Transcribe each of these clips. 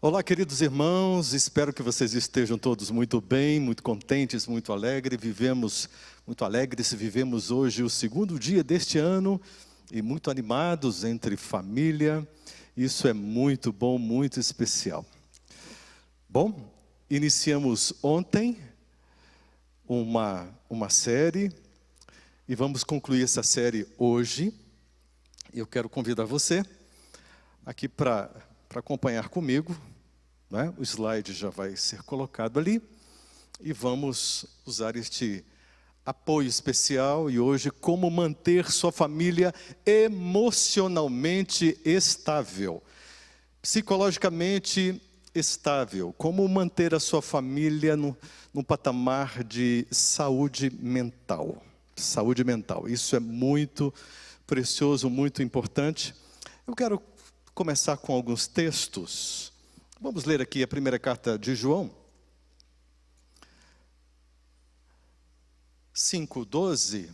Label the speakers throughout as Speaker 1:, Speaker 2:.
Speaker 1: Olá, queridos irmãos, espero que vocês estejam todos muito bem, muito contentes, muito alegres. Vivemos hoje o segundo dia deste ano e muito animados entre família. Isso é muito bom, muito especial. Bom, iniciamos ontem uma série e vamos concluir essa série hoje. Eu quero convidar você aqui para acompanhar comigo, né? O slide já vai ser colocado ali e vamos usar este apoio especial. E hoje, como manter sua família emocionalmente estável, psicologicamente estável, como manter a sua família num patamar de saúde mental. Saúde mental, isso é muito precioso, muito importante. Eu quero começar com alguns textos. Vamos ler aqui a primeira carta de João, 5:12,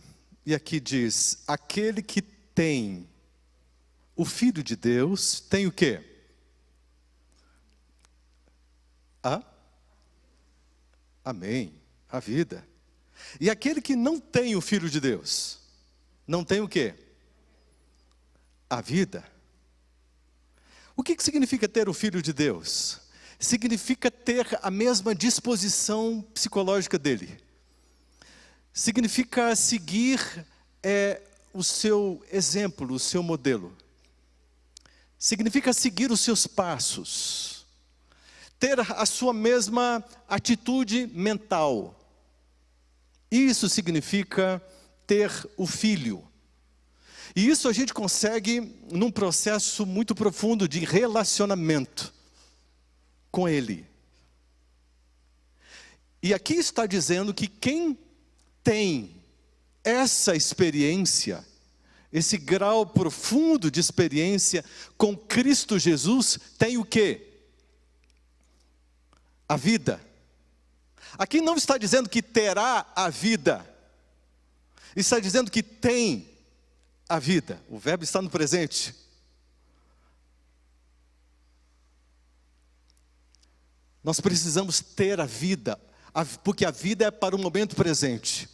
Speaker 1: e aqui diz: aquele que tem o Filho de Deus, tem o quê? Amém, a vida. E aquele que não tem o Filho de Deus, não tem o quê? A vida. O que significa ter o Filho de Deus? Significa ter a mesma disposição psicológica dele. Significa seguir o seu exemplo, o seu modelo. Significa seguir os seus passos. Ter a sua mesma atitude mental. Isso significa ter o Filho. E isso a gente consegue num processo muito profundo de relacionamento com Ele. E aqui está dizendo que quem tem essa experiência, esse grau profundo de experiência com Cristo Jesus, tem o quê? A vida. Aqui não está dizendo que terá a vida, está dizendo que tem a vida. O verbo está no presente. Nós precisamos ter a vida, porque a vida é para o momento presente.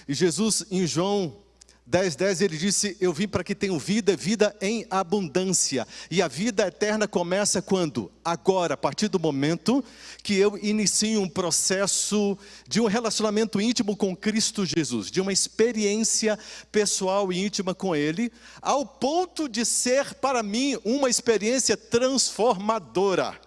Speaker 1: E Jesus, em João 10:10, ele disse: eu vim para que tenham vida, vida em abundância. E a vida eterna começa quando? Agora, a partir do momento que eu inicio um processo de um relacionamento íntimo com Cristo Jesus, de uma experiência pessoal e íntima com Ele, ao ponto de ser para mim uma experiência transformadora.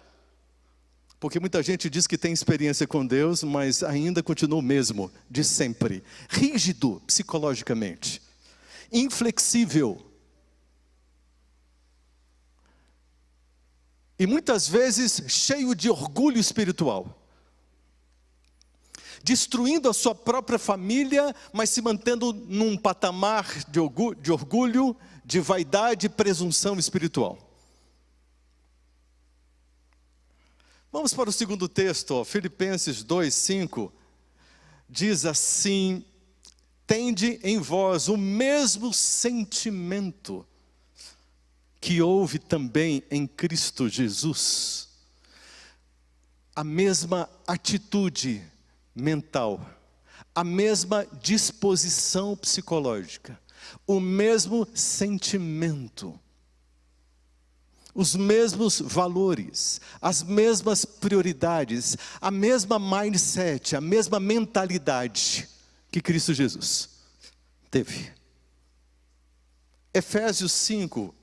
Speaker 1: Porque muita gente diz que tem experiência com Deus, mas ainda continua o mesmo de sempre, rígido psicologicamente, inflexível. E muitas vezes cheio de orgulho espiritual. Destruindo a sua própria família, mas se mantendo num patamar de orgulho, de vaidade e presunção espiritual. Vamos para o segundo texto, Filipenses 2:5. Diz assim: tende em vós o mesmo sentimento que houve também em Cristo Jesus. A mesma atitude mental, a mesma disposição psicológica, o mesmo sentimento, os mesmos valores, as mesmas prioridades, a mesma mindset, a mesma mentalidade que Cristo Jesus teve. Efésios 5,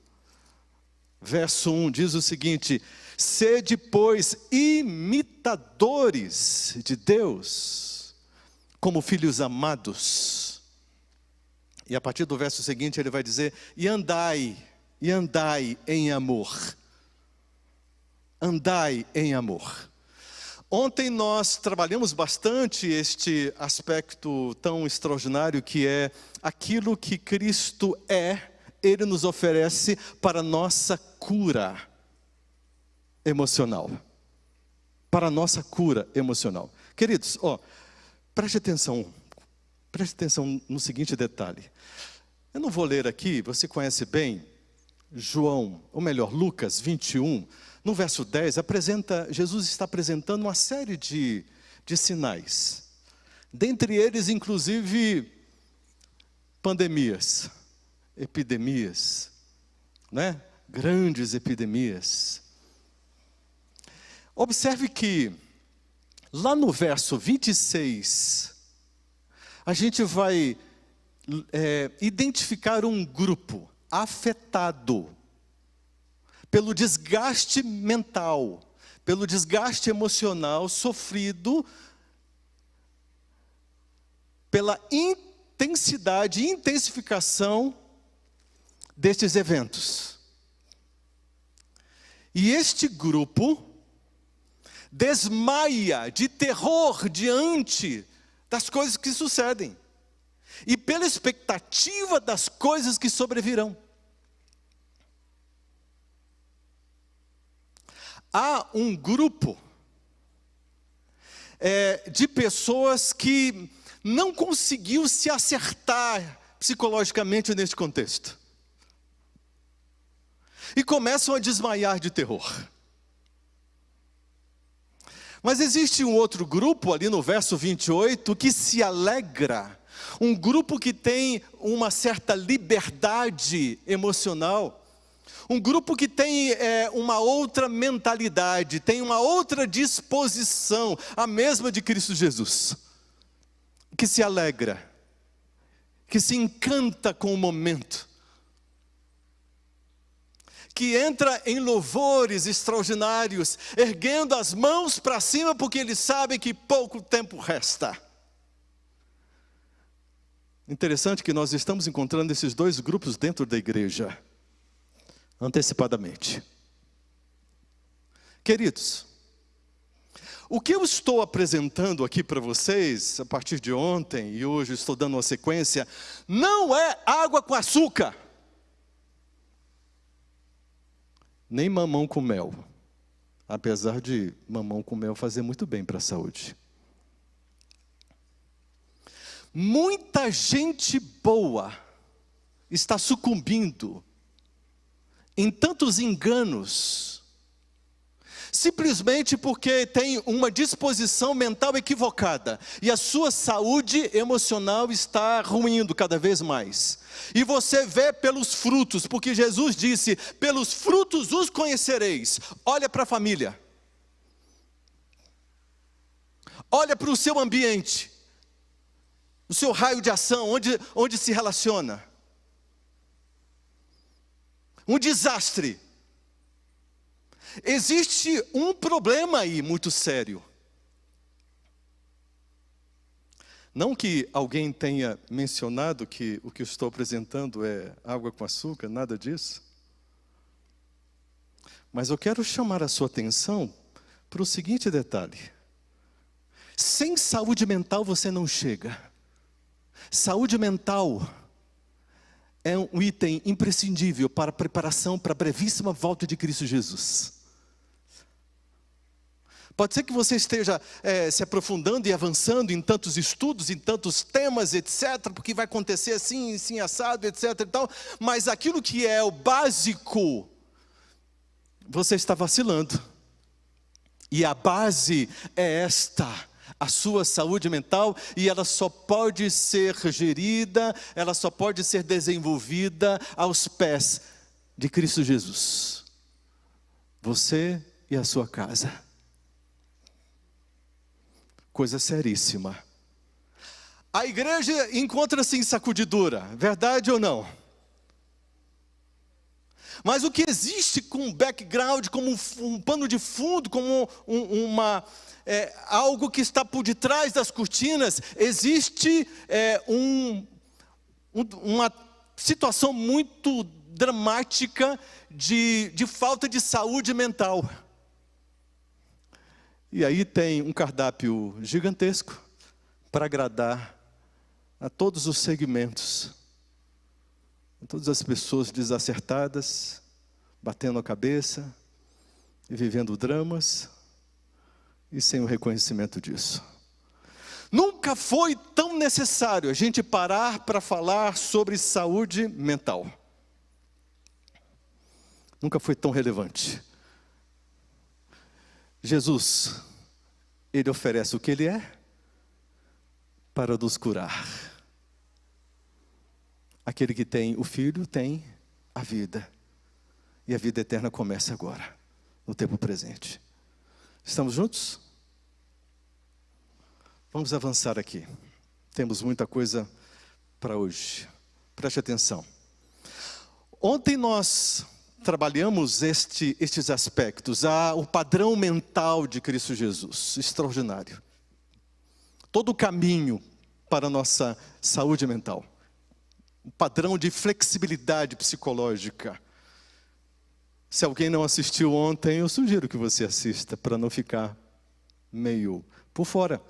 Speaker 1: verso 1 diz o seguinte: sede, pois, imitadores de Deus, como filhos amados. E a partir do verso seguinte ele vai dizer: e andai em amor. Andai em amor. Ontem nós trabalhamos bastante este aspecto tão extraordinário que é aquilo que Cristo Ele nos oferece para a nossa cura emocional. Para a nossa cura emocional. Queridos, preste atenção no seguinte detalhe. Eu não vou ler aqui, você conhece bem Lucas 21, no verso 10, Jesus está apresentando uma série de sinais. Dentre eles, inclusive, pandemias, epidemias, né? Grandes epidemias. Observe que, lá no verso 26, a gente vai identificar um grupo afetado pelo desgaste mental, pelo desgaste emocional sofrido pela intensidade e intensificação destes eventos. E este grupo desmaia de terror diante das coisas que sucedem e pela expectativa das coisas que sobrevirão. Há um grupo de pessoas que não conseguiu se acertar psicologicamente neste contexto. E começam a desmaiar de terror. Mas existe um outro grupo ali no verso 28 que se alegra. Um grupo que tem uma certa liberdade emocional. Um grupo que tem uma outra mentalidade, tem uma outra disposição, a mesma de Cristo Jesus. Que se alegra, que se encanta com o momento, que entra em louvores extraordinários, erguendo as mãos para cima, porque eles sabem que pouco tempo resta. Interessante que nós estamos encontrando esses dois grupos dentro da igreja, antecipadamente. Queridos, o que eu estou apresentando aqui para vocês, a partir de ontem e hoje estou dando uma sequência, não é água com açúcar, nem mamão com mel, apesar de mamão com mel fazer muito bem para a saúde. Muita gente boa está sucumbindo em tantos enganos, simplesmente porque tem uma disposição mental equivocada, e a sua saúde emocional está ruindo cada vez mais. E você vê pelos frutos, porque Jesus disse, pelos frutos os conhecereis. Olha para a família. Olha para o seu ambiente, o seu raio de ação, onde se relaciona. Um desastre. Existe um problema aí muito sério. Não que alguém tenha mencionado que o que eu estou apresentando é água com açúcar, nada disso. Mas eu quero chamar a sua atenção para o seguinte detalhe. Sem saúde mental você não chega. Saúde mental é um item imprescindível para a preparação para a brevíssima volta de Cristo Jesus. Pode ser que você esteja se aprofundando e avançando em tantos estudos, em tantos temas, etc., porque vai acontecer assim, assim, assado, etc. e tal, mas aquilo que é o básico, você está vacilando. E a base é esta, a sua saúde mental, e ela só pode ser gerida, ela só pode ser desenvolvida aos pés de Cristo Jesus. Você e a sua casa. Coisa seríssima. A igreja encontra-se em sacudidura, verdade ou não? Mas o que existe como background, como um pano de fundo, como algo que está por detrás das cortinas, existe uma situação muito dramática de falta de saúde mental. E aí tem um cardápio gigantesco para agradar a todos os segmentos, a todas as pessoas desacertadas, batendo a cabeça e vivendo dramas e sem o reconhecimento disso. Nunca foi tão necessário a gente parar para falar sobre saúde mental. Nunca foi tão relevante. Jesus, Ele oferece o que Ele é para nos curar. Aquele que tem o Filho tem a vida. E a vida eterna começa agora, no tempo presente. Estamos juntos? Vamos avançar aqui. Temos muita coisa para hoje. Preste atenção. Ontem nós trabalhamos estes aspectos. O padrão mental de Cristo Jesus. Extraordinário. Todo o caminho para a nossa saúde mental. Um padrão de flexibilidade psicológica. Se alguém não assistiu ontem, eu sugiro que você assista, para não ficar meio por fora.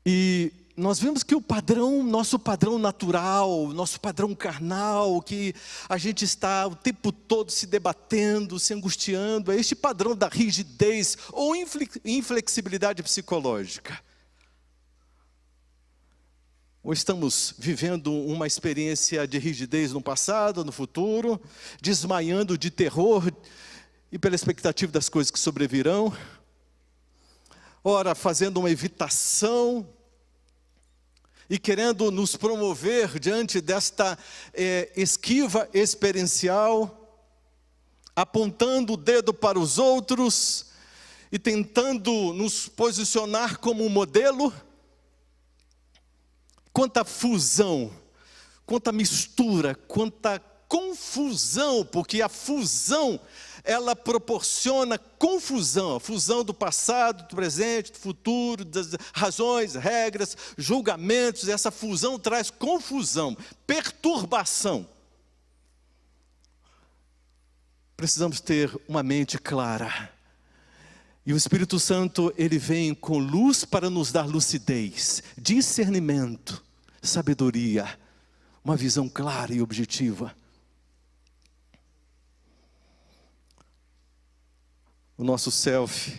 Speaker 1: E nós vimos que o padrão, nosso padrão natural, nosso padrão carnal, que a gente está o tempo todo se debatendo, se angustiando, é este padrão da rigidez ou inflexibilidade psicológica. Ou estamos vivendo uma experiência de rigidez no passado, no futuro, desmaiando de terror e pela expectativa das coisas que sobrevirão. Ora, fazendo uma evitação e querendo nos promover diante desta esquiva experiencial, apontando o dedo para os outros e tentando nos posicionar como um modelo. Quanta fusão, quanta mistura, quanta confusão, porque a fusão, ela proporciona confusão, a fusão do passado, do presente, do futuro, das razões, regras, julgamentos, essa fusão traz confusão, perturbação. Precisamos ter uma mente clara. E o Espírito Santo, Ele vem com luz para nos dar lucidez, discernimento, sabedoria, uma visão clara e objetiva. O nosso self,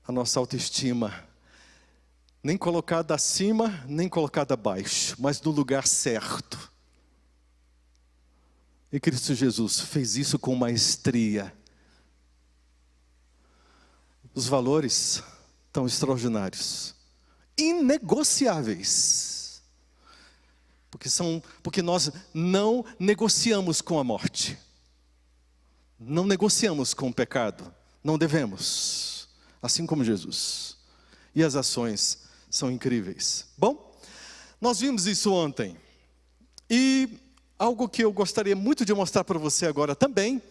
Speaker 1: a nossa autoestima, nem colocada acima, nem colocada abaixo, mas no lugar certo. E Cristo Jesus fez isso com maestria. Os valores tão extraordinários, inegociáveis, porque nós não negociamos com a morte, não negociamos com o pecado, não devemos, assim como Jesus. E as ações são incríveis. Bom, nós vimos isso ontem, e algo que eu gostaria muito de mostrar para você agora também,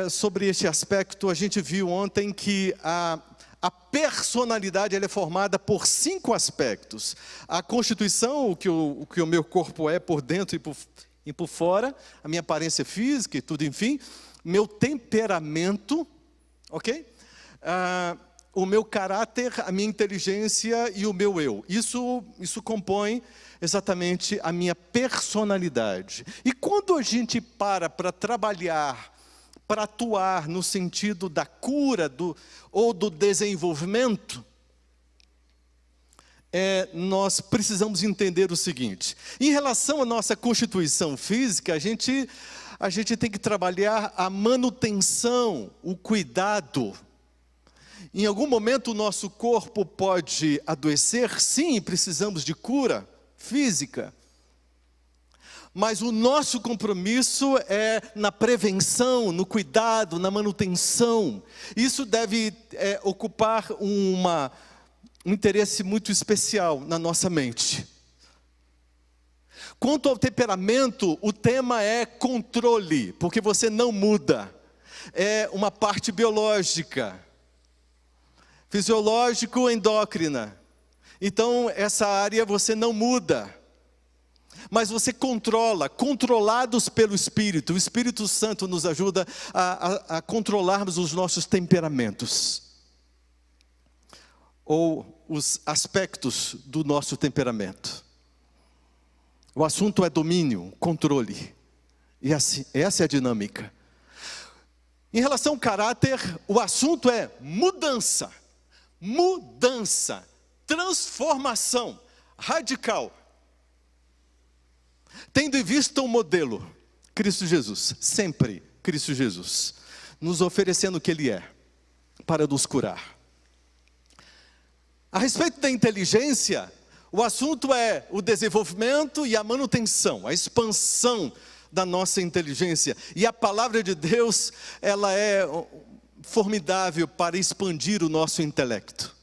Speaker 1: sobre este aspecto. A gente viu ontem que a personalidade ela é formada por 5 aspectos. A constituição, o que o meu corpo é por dentro e por fora, a minha aparência física e tudo, enfim. Meu temperamento, ok? O meu caráter, a minha inteligência e o meu eu. Isso compõe exatamente a minha personalidade. E quando a gente para trabalhar, para atuar no sentido da cura ou do desenvolvimento, nós precisamos entender o seguinte: em relação à nossa constituição física, a gente tem que trabalhar a manutenção, o cuidado. Em algum momento o nosso corpo pode adoecer, sim, precisamos de cura física. Mas o nosso compromisso é na prevenção, no cuidado, na manutenção. Isso deve ocupar um interesse muito especial na nossa mente. Quanto ao temperamento, o tema é controle, porque você não muda. É uma parte biológica, fisiológico, endócrina. Então, essa área você não muda. Mas você controla, controlados pelo Espírito. O Espírito Santo nos ajuda a controlarmos os nossos temperamentos. Ou os aspectos do nosso temperamento. O assunto é domínio, controle. E assim, essa é a dinâmica. Em relação ao caráter, o assunto é mudança. Mudança, transformação radical. Tendo em vista o modelo, Cristo Jesus, sempre Cristo Jesus. nos oferecendo o que Ele é, para nos curar. A respeito da inteligência, o assunto é o desenvolvimento e a manutenção, a expansão da nossa inteligência. E a palavra de Deus, ela é formidável para expandir o nosso intelecto.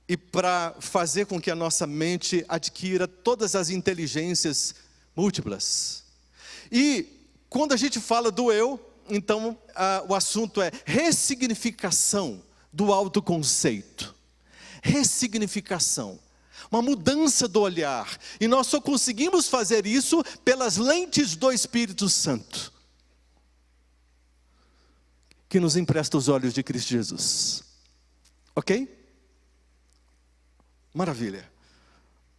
Speaker 1: E para fazer com que a nossa mente adquira todas as inteligências múltiplas. E quando a gente fala do eu, então o assunto é ressignificação do autoconceito. Ressignificação. Uma mudança do olhar. E nós só conseguimos fazer isso pelas lentes do Espírito Santo, que nos empresta os olhos de Cristo Jesus. Ok? Maravilha.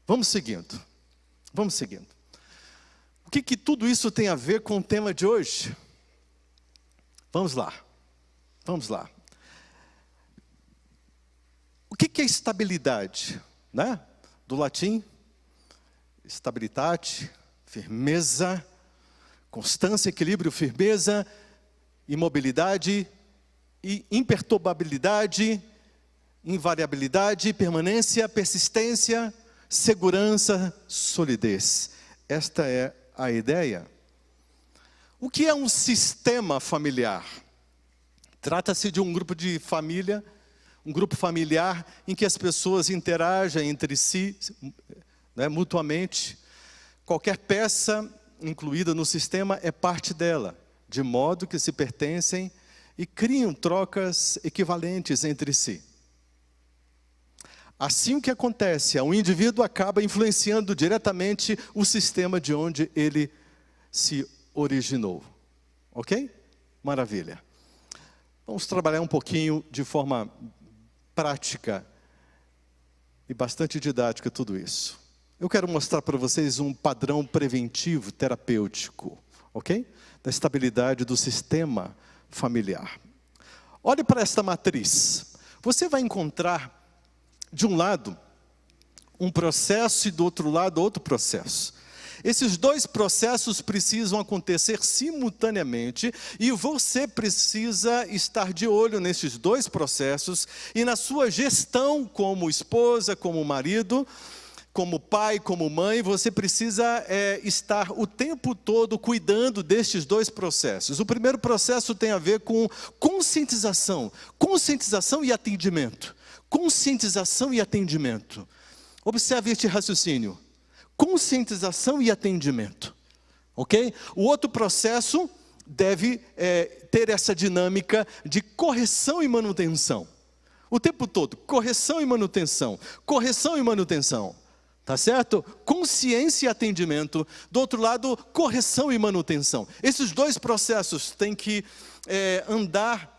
Speaker 1: Vamos seguindo. Vamos seguindo. O que tudo isso tem a ver com o tema de hoje? Vamos lá. Vamos lá. O que é estabilidade? Né? Do latim, stabilitate, firmeza, constância, equilíbrio, firmeza, imobilidade, e imperturbabilidade, invariabilidade, permanência, persistência, segurança, solidez. Esta é a ideia. O que é um sistema familiar? Trata-se de um grupo de família, um grupo familiar em que as pessoas interagem entre si, né, mutuamente. Qualquer peça incluída no sistema é parte dela, de modo que se pertencem e criam trocas equivalentes entre si. Assim o que acontece, o indivíduo acaba influenciando diretamente o sistema de onde ele se originou. Ok? Maravilha. Vamos trabalhar um pouquinho de forma prática e bastante didática tudo isso. Eu quero mostrar para vocês um padrão preventivo, terapêutico, ok? Da estabilidade do sistema familiar. Olhe para esta matriz. Você vai encontrar, de um lado, um processo e do outro lado, outro processo. Esses dois processos precisam acontecer simultaneamente e você precisa estar de olho nesses dois processos e na sua gestão como esposa, como marido, como pai, como mãe, você precisa estar o tempo todo cuidando destes dois processos. O primeiro processo tem a ver com conscientização e atendimento. Conscientização e atendimento. Observe este raciocínio. Conscientização e atendimento. Ok? O outro processo deve ter essa dinâmica de correção e manutenção. O tempo todo, correção e manutenção. Correção e manutenção. Tá certo? Consciência e atendimento. Do outro lado, correção e manutenção. Esses dois processos têm que andar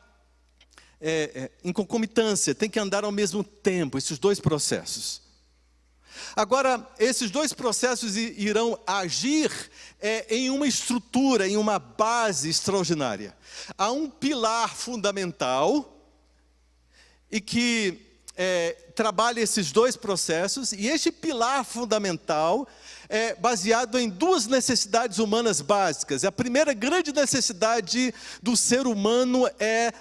Speaker 1: em concomitância, tem que andar ao mesmo tempo, esses dois processos. Agora, esses dois processos irão agir em uma estrutura, em uma base extraordinária. Há um pilar fundamental e que trabalha esses dois processos, e este pilar fundamental é baseado em duas necessidades humanas básicas. A primeira grande necessidade do ser humano é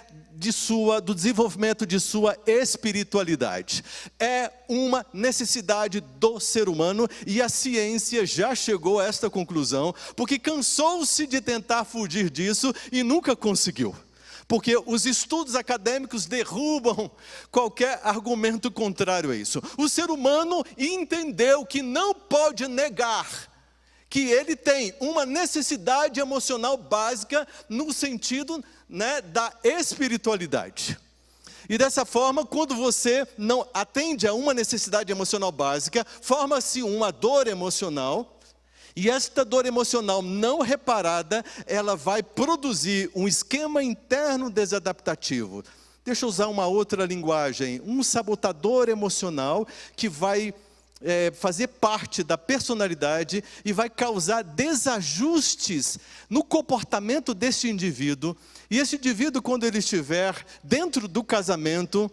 Speaker 1: do desenvolvimento de sua espiritualidade. É uma necessidade do ser humano e a ciência já chegou a esta conclusão, porque cansou-se de tentar fugir disso e nunca conseguiu. Porque os estudos acadêmicos derrubam qualquer argumento contrário a isso. O ser humano entendeu que não pode negar que ele tem uma necessidade emocional básica no sentido, né, da espiritualidade. E dessa forma, quando você não atende a uma necessidade emocional básica, forma-se uma dor emocional. E esta dor emocional não reparada, ela vai produzir um esquema interno desadaptativo. Deixa eu usar uma outra linguagem. Um sabotador emocional que vai fazer parte da personalidade e vai causar desajustes no comportamento deste indivíduo. E esse indivíduo, quando ele estiver dentro do casamento,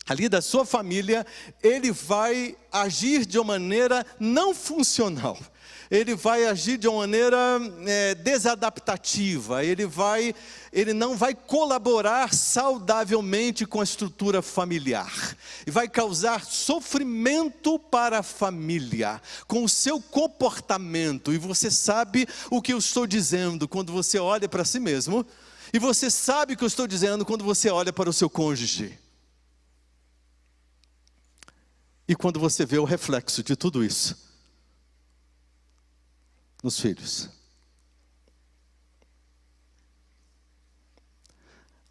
Speaker 1: ali da sua família, ele vai agir de uma maneira não funcional. Ele vai agir de uma maneira desadaptativa, ele não vai colaborar saudavelmente com a estrutura familiar, e vai causar sofrimento para a família, com o seu comportamento, e você sabe o que eu estou dizendo quando você olha para si mesmo, e você sabe o que eu estou dizendo quando você olha para o seu cônjuge, e quando você vê o reflexo de tudo isso nos filhos.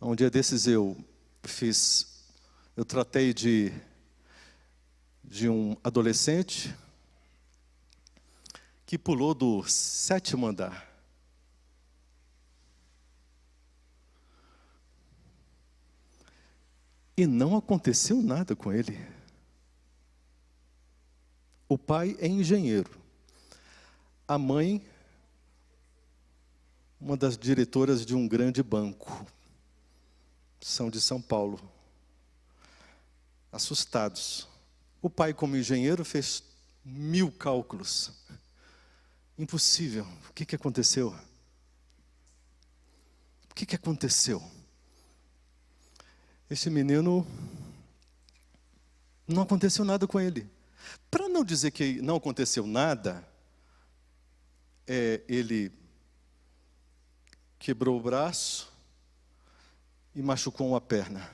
Speaker 1: Um dia desses eu tratei de um adolescente que pulou do 7º andar. E não aconteceu nada com ele. O pai é engenheiro. A mãe, uma das diretoras de um grande banco, são de São Paulo. Assustados. O pai, como engenheiro, fez 1000 cálculos. Impossível. O que aconteceu? O que aconteceu? Esse menino, não aconteceu nada com ele. Para não dizer que não aconteceu nada, ele quebrou o braço e machucou uma perna.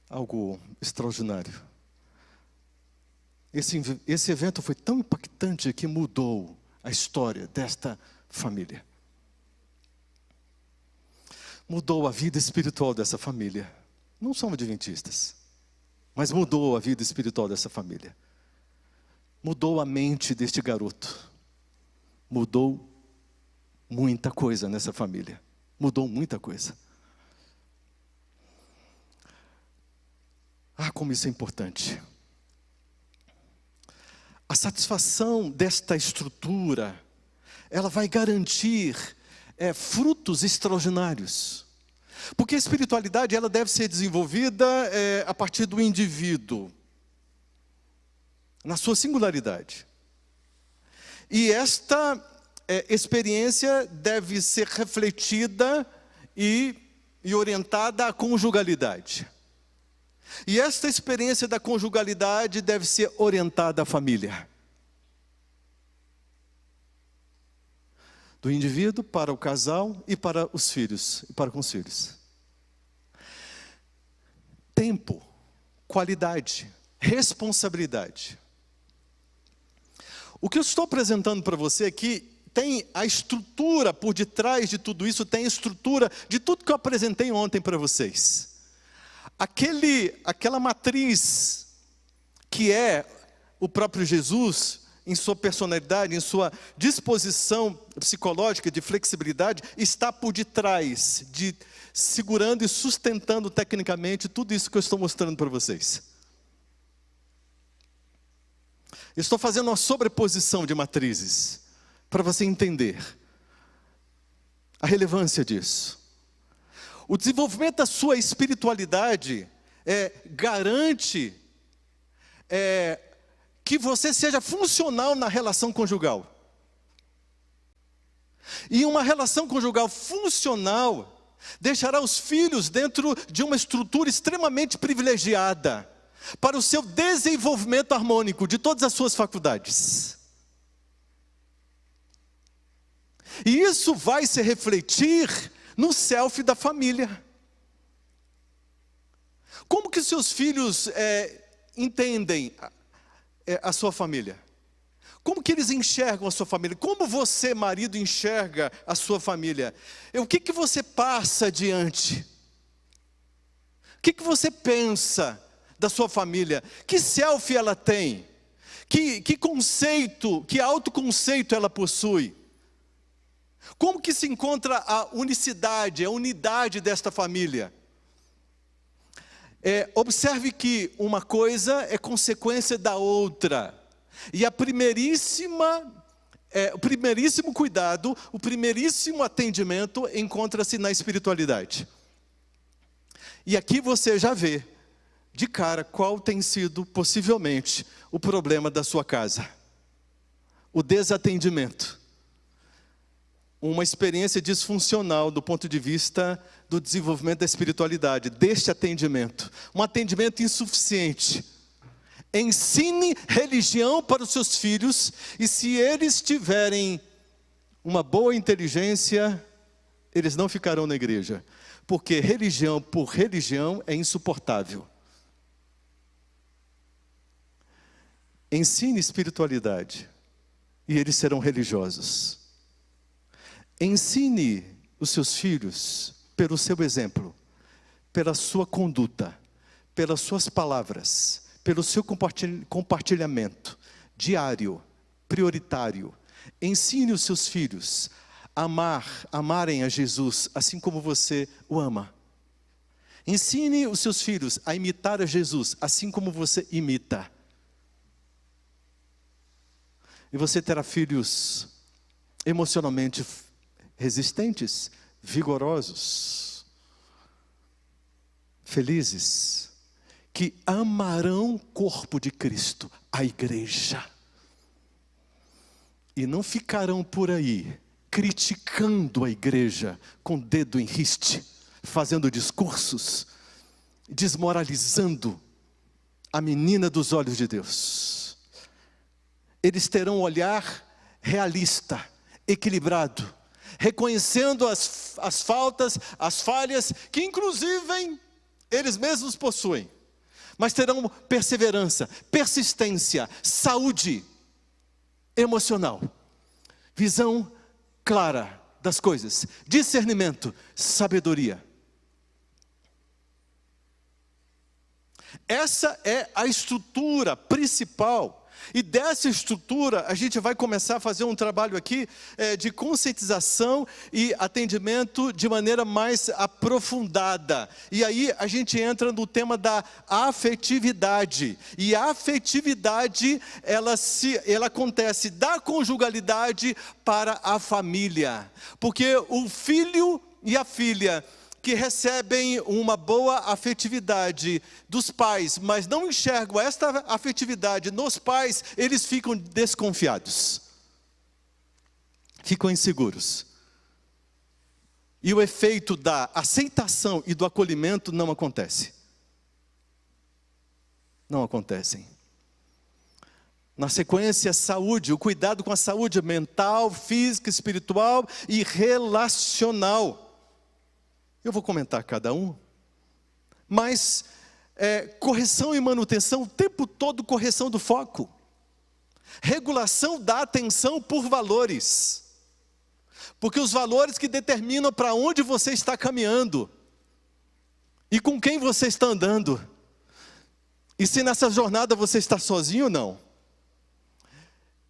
Speaker 1: Algo extraordinário. Esse evento foi tão impactante que mudou a história desta família. Mudou a vida espiritual dessa família. Não são adventistas. Mas mudou a vida espiritual dessa família. Mudou a mente deste garoto. Mudou muita coisa nessa família. Mudou muita coisa. Ah, como isso é importante. A satisfação desta estrutura, ela vai garantir frutos extraordinários. Porque a espiritualidade, ela deve ser desenvolvida a partir do indivíduo, na sua singularidade. E esta experiência deve ser refletida e orientada à conjugalidade. E esta experiência da conjugalidade deve ser orientada à família. Do indivíduo para o casal e para os filhos, e para com os filhos. Tempo, qualidade, responsabilidade. O que eu estou apresentando para você aqui tem a estrutura por detrás de tudo isso, tem a estrutura de tudo que eu apresentei ontem para vocês. Aquela matriz que é o próprio Jesus, em sua personalidade, em sua disposição psicológica de flexibilidade, está por detrás, segurando e sustentando tecnicamente tudo isso que eu estou mostrando para vocês. Estou fazendo uma sobreposição de matrizes, para você entender a relevância disso. O desenvolvimento da sua espiritualidade garante que você seja funcional na relação conjugal. E uma relação conjugal funcional deixará os filhos dentro de uma estrutura extremamente privilegiada para o seu desenvolvimento harmônico de todas as suas faculdades. E isso vai se refletir no self da família. Como que seus filhos entendem a sua família? Como que eles enxergam a sua família? Como você, marido, enxerga a sua família? O que você passa adiante? O que você pensa da sua família? Que self ela tem? Que conceito, que autoconceito ela possui? Como que se encontra a unicidade, a unidade desta família? Observe que uma coisa é consequência da outra. E a primeiríssima o primeiríssimo cuidado, o primeiríssimo atendimento encontra-se na espiritualidade. E aqui você já vê, de cara, qual tem sido, possivelmente, o problema da sua casa. O desatendimento. Uma experiência disfuncional do ponto de vista do desenvolvimento da espiritualidade, deste atendimento. Um atendimento insuficiente. Ensine religião para os seus filhos, e se eles tiverem uma boa inteligência, eles não ficarão na igreja. Porque religião por religião é insuportável. Ensine espiritualidade, e eles serão religiosos. Ensine os seus filhos pelo seu exemplo, pela sua conduta, pelas suas palavras, pelo seu compartilhamento diário, prioritário. Ensine os seus filhos a amarem a Jesus assim como você o ama. Ensine os seus filhos a imitar a Jesus assim como você imita. E você terá filhos emocionalmente resistentes, vigorosos, felizes, que amarão o corpo de Cristo, a igreja. E não ficarão por aí criticando a igreja com o dedo em riste, fazendo discursos, desmoralizando a menina dos olhos de Deus. Eles terão um olhar realista, equilibrado, reconhecendo as faltas, as falhas, que inclusive eles mesmos possuem. Mas terão perseverança, persistência, saúde emocional, visão clara das coisas, discernimento, sabedoria. Essa é a estrutura principal. E dessa estrutura, a gente vai começar a fazer um trabalho aqui de conscientização e atendimento de maneira mais aprofundada. E aí a gente entra no tema da afetividade. E a afetividade, ela acontece da conjugalidade para a família. Porque o filho e a filha que recebem uma boa afetividade dos pais, mas não enxergam esta afetividade nos pais, eles ficam desconfiados. Ficam inseguros. E o efeito da aceitação e do acolhimento não acontece. Não acontecem. Na sequência, saúde, o cuidado com a saúde mental, física, espiritual e relacional. Eu vou comentar cada um, mas correção e manutenção, o tempo todo correção do foco. Regulação da atenção por valores. Porque os valores que determinam para onde você está caminhando. E com quem você está andando. E se nessa jornada você está sozinho ou não.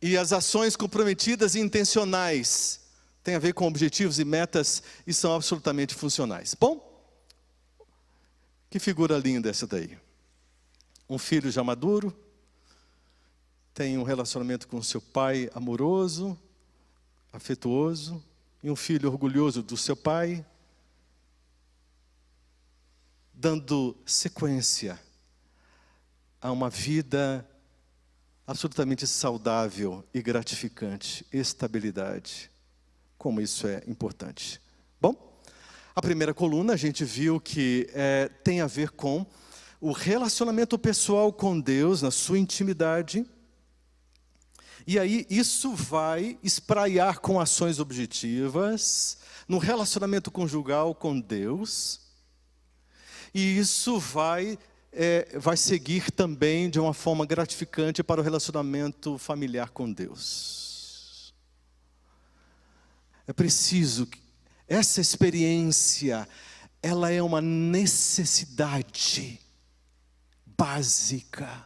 Speaker 1: E as ações comprometidas e intencionais tem a ver com objetivos e metas e são absolutamente funcionais. Bom, que figura linda essa daí. Um filho já maduro, tem um relacionamento com seu pai amoroso, afetuoso, e um filho orgulhoso do seu pai, dando sequência a uma vida absolutamente saudável e gratificante, estabilidade. Como isso é importante. Bom, a primeira coluna a gente viu que tem a ver com o relacionamento pessoal com Deus, na sua intimidade. E aí isso vai espraiar com ações objetivas, no relacionamento conjugal com Deus. E isso vai seguir também de uma forma gratificante para o relacionamento familiar com Deus. É preciso que essa experiência, ela é uma necessidade básica.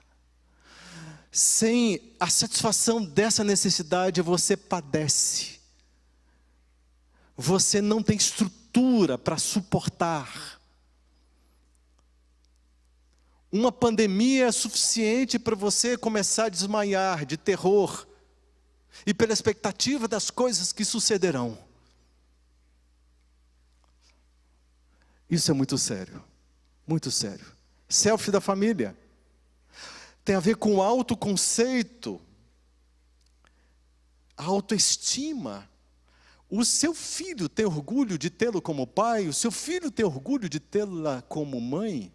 Speaker 1: Sem a satisfação dessa necessidade, você padece. Você não tem estrutura para suportar. Uma pandemia é suficiente para você começar a desmaiar de terror. e pela expectativa das coisas que sucederão. Isso é muito sério, muito sério. Selfie da família. Tem a ver com o autoconceito, a autoestima. O seu filho tem orgulho de tê-lo como pai? O seu filho tem orgulho de tê-la como mãe?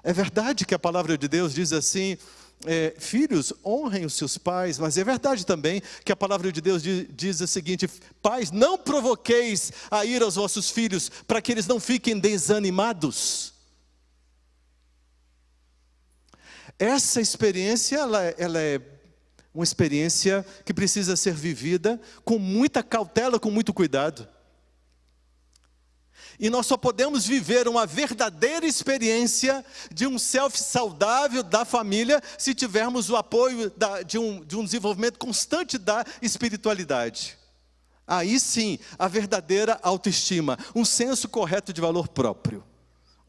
Speaker 1: É verdade que a palavra de Deus diz assim, filhos, honrem os seus pais, mas é verdade também que a palavra de Deus diz o seguinte, pais, não provoqueis a ira aos vossos filhos, para que eles não fiquem desanimados. Essa experiência, ela é uma experiência que precisa ser vivida com muita cautela, com muito cuidado. E nós só podemos viver uma verdadeira experiência de um self saudável da família se tivermos o apoio de um desenvolvimento constante da espiritualidade. Aí sim, a verdadeira autoestima, um senso correto de valor próprio,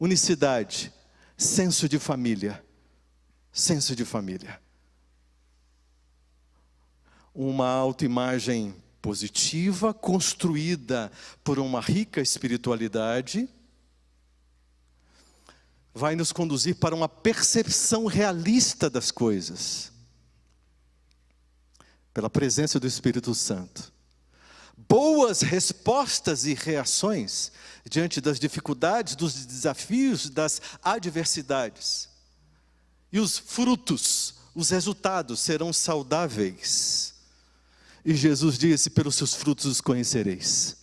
Speaker 1: unicidade, senso de família. Senso de família. Uma autoimagem positiva, construída por uma rica espiritualidade, vai nos conduzir para uma percepção realista das coisas, pela presença do Espírito Santo. Boas respostas e reações diante das dificuldades, dos desafios, das adversidades. E os frutos, os resultados serão saudáveis. E Jesus disse, pelos seus frutos os conhecereis.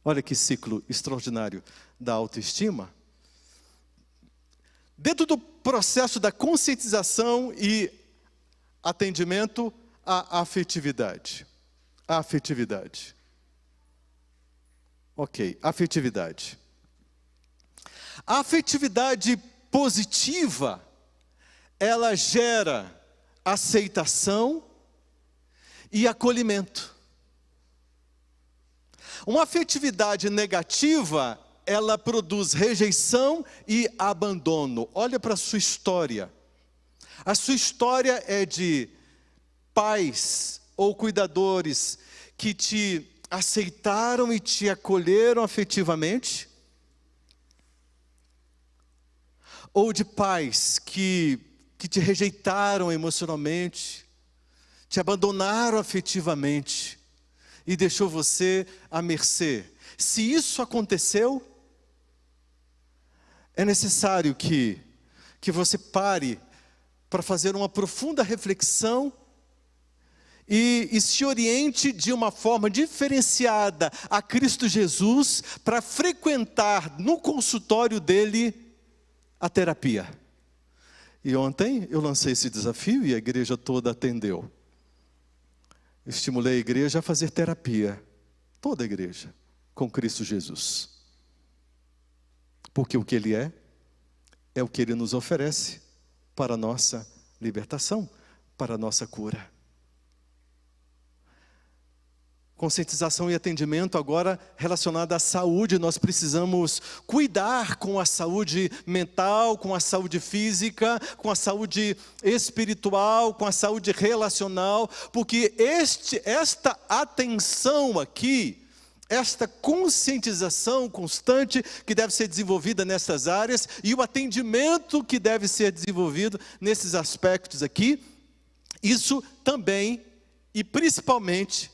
Speaker 1: Olha que ciclo extraordinário da autoestima. Dentro do processo da conscientização e atendimento à afetividade. A afetividade. Ok, afetividade. A afetividade positiva, ela gera aceitação e acolhimento. Uma afetividade negativa, ela produz rejeição e abandono. Olha para a sua história. A sua história é de pais ou cuidadores que te aceitaram e te acolheram afetivamente? Ou de pais que te rejeitaram emocionalmente, te abandonaram afetivamente e deixou você à mercê? Se isso aconteceu, é necessário que você pare para fazer uma profunda reflexão e se oriente de uma forma diferenciada a Cristo Jesus para frequentar no consultório dele a terapia. E ontem eu lancei esse desafio e a igreja toda atendeu. Eu estimulei a igreja a fazer terapia, toda a igreja, com Cristo Jesus. Porque o que Ele é o que Ele nos oferece para a nossa libertação, para a nossa cura. Conscientização e atendimento agora relacionado à saúde. Nós precisamos cuidar com a saúde mental, com a saúde física, com a saúde espiritual, com a saúde relacional, porque esta atenção aqui, esta conscientização constante que deve ser desenvolvida nessas áreas e o atendimento que deve ser desenvolvido nesses aspectos aqui, isso também e principalmente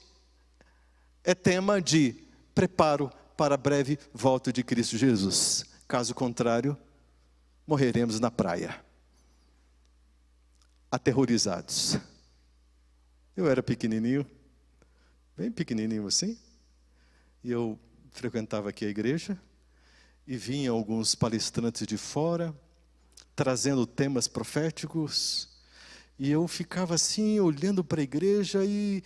Speaker 1: é tema de preparo para a breve volta de Cristo Jesus. Caso contrário, morreremos na praia, aterrorizados. Eu era pequenininho, bem pequenininho assim, e eu frequentava aqui a igreja, e vinham alguns palestrantes de fora, trazendo temas proféticos, e eu ficava assim, olhando para a igreja, e